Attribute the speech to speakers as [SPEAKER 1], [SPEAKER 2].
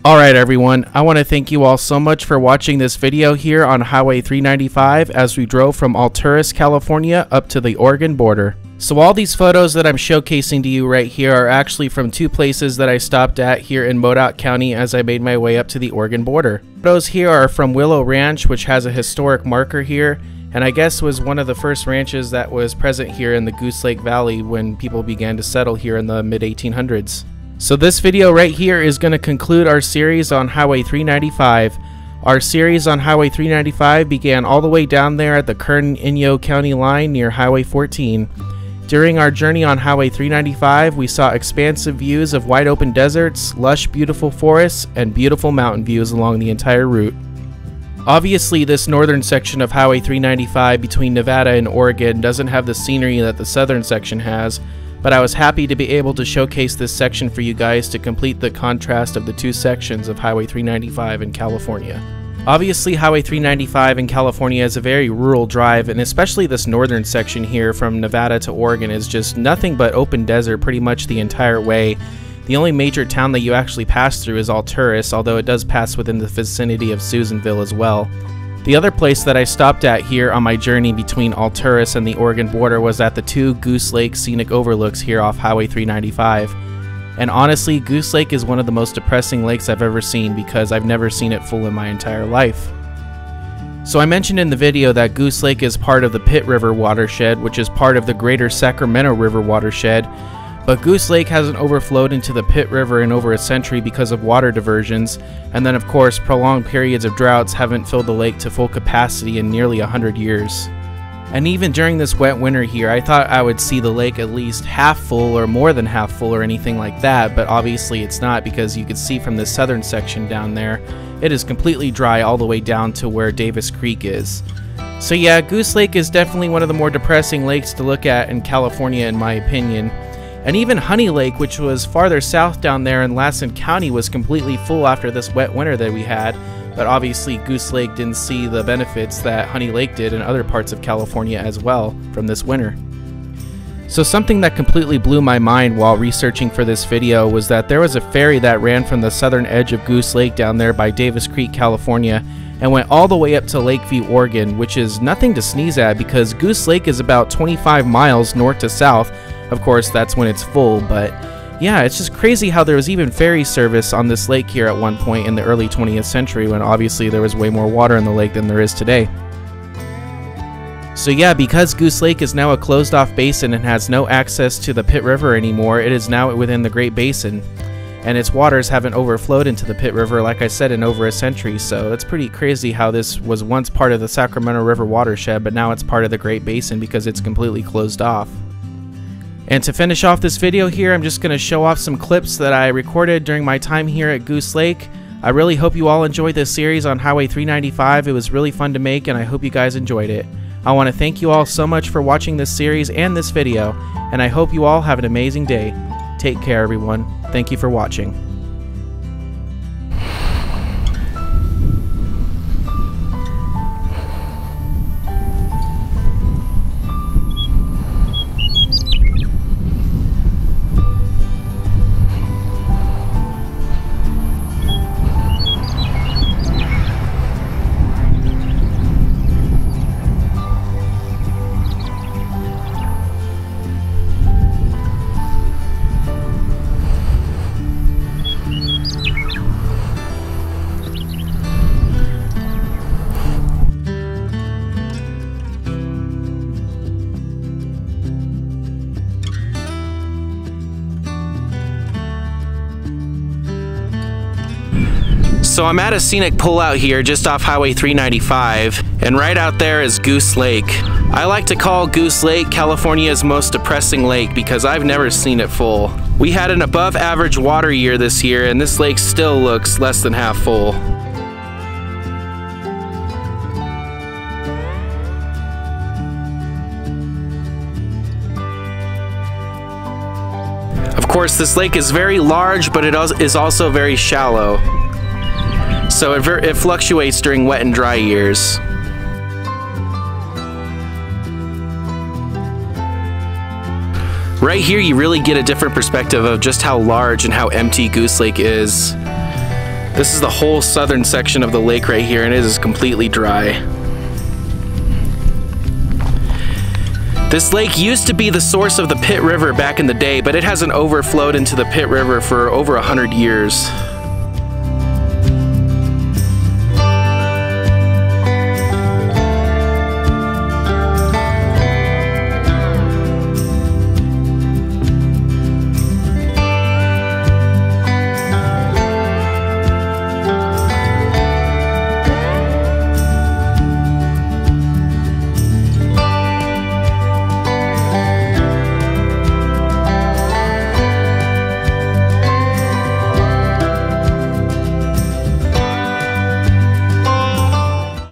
[SPEAKER 1] Alright everyone, I want to thank you all so much for watching this video here on Highway 395 as we drove from Alturas, California up to the Oregon border. So all these photos that I'm showcasing to you right here are actually from two places that I stopped at here in Modoc County as I made my way up to the Oregon border. Photos here are from Willow Ranch, which has a historic marker here, and I guess was one of the first ranches that was present here in the Goose Lake Valley when people began to settle here in the mid-1800s. So this video right here is going to conclude our series on Highway 395. Our series on Highway 395 began all the way down there at the Kern-Inyo County line near Highway 14. During our journey on Highway 395, we saw expansive views of wide open deserts, lush beautiful forests, and beautiful mountain views along the entire route. Obviously, this northern section of Highway 395 between Nevada and Oregon doesn't have the scenery that the southern section has, but I was happy to be able to showcase this section for you guys to complete the contrast of the two sections of Highway 395 in California. Obviously, Highway 395 in California is a very rural drive, and especially this northern section here from Nevada to Oregon is just nothing but open desert pretty much the entire way. The only major town that you actually pass through is Alturas, although it does pass within the vicinity of Susanville as well. The other place that I stopped at here on my journey between Alturas and the Oregon border was at the two Goose Lake scenic overlooks here off Highway 395. And honestly, Goose Lake is one of the most depressing lakes I've ever seen because I've never seen it full in my entire life. So I mentioned in the video that Goose Lake is part of the Pitt River watershed, which is part of the greater Sacramento River watershed. But Goose Lake hasn't overflowed into the Pitt River in over a century because of water diversions, and then of course prolonged periods of droughts haven't filled the lake to full capacity in nearly 100 years. And even during this wet winter here, I thought I would see the lake at least half full or more than half full or anything like that, but obviously it's not because you can see from the southern section down there, it is completely dry all the way down to where Davis Creek is. So yeah, Goose Lake is definitely one of the more depressing lakes to look at in California in my opinion. And even Honey Lake, which was farther south down there in Lassen County, was completely full after this wet winter that we had, but obviously Goose Lake didn't see the benefits that Honey Lake did in other parts of California as well from this winter. So something that completely blew my mind while researching for this video was that there was a ferry that ran from the southern edge of Goose Lake down there by Davis Creek, California, and went all the way up to Lakeview, Oregon, which is nothing to sneeze at because Goose Lake is about 25 miles north to south. Of course, that's when it's full, but yeah, it's just crazy how there was even ferry service on this lake here at one point in the early 20th century when obviously there was way more water in the lake than there is today. So yeah, because Goose Lake is now a closed off basin and has no access to the Pitt River anymore, it is now within the Great Basin. And its waters haven't overflowed into the Pitt River, like I said, in over a century, so it's pretty crazy how this was once part of the Sacramento River watershed, but now it's part of the Great Basin because it's completely closed off. And to finish off this video here, I'm just going to show off some clips that I recorded during my time here at Goose Lake. I really hope you all enjoyed this series on Highway 395. It was really fun to make, and I hope you guys enjoyed it. I want to thank you all so much for watching this series and this video, and I hope you all have an amazing day. Take care, everyone. Thank you for watching. So I'm at a scenic pullout here just off Highway 395, and right out there is Goose Lake. I like to call Goose Lake California's most depressing lake because I've never seen it full. We had an above average water year this year, and this lake still looks less than half full. Of course, this lake is very large, but it is also very shallow. So it fluctuates during wet and dry years. Right here you really get a different perspective of just how large and how empty Goose Lake is. This is the whole southern section of the lake right here, and it is completely dry. This lake used to be the source of the Pitt River back in the day, but it hasn't overflowed into the Pitt River for over 100 years.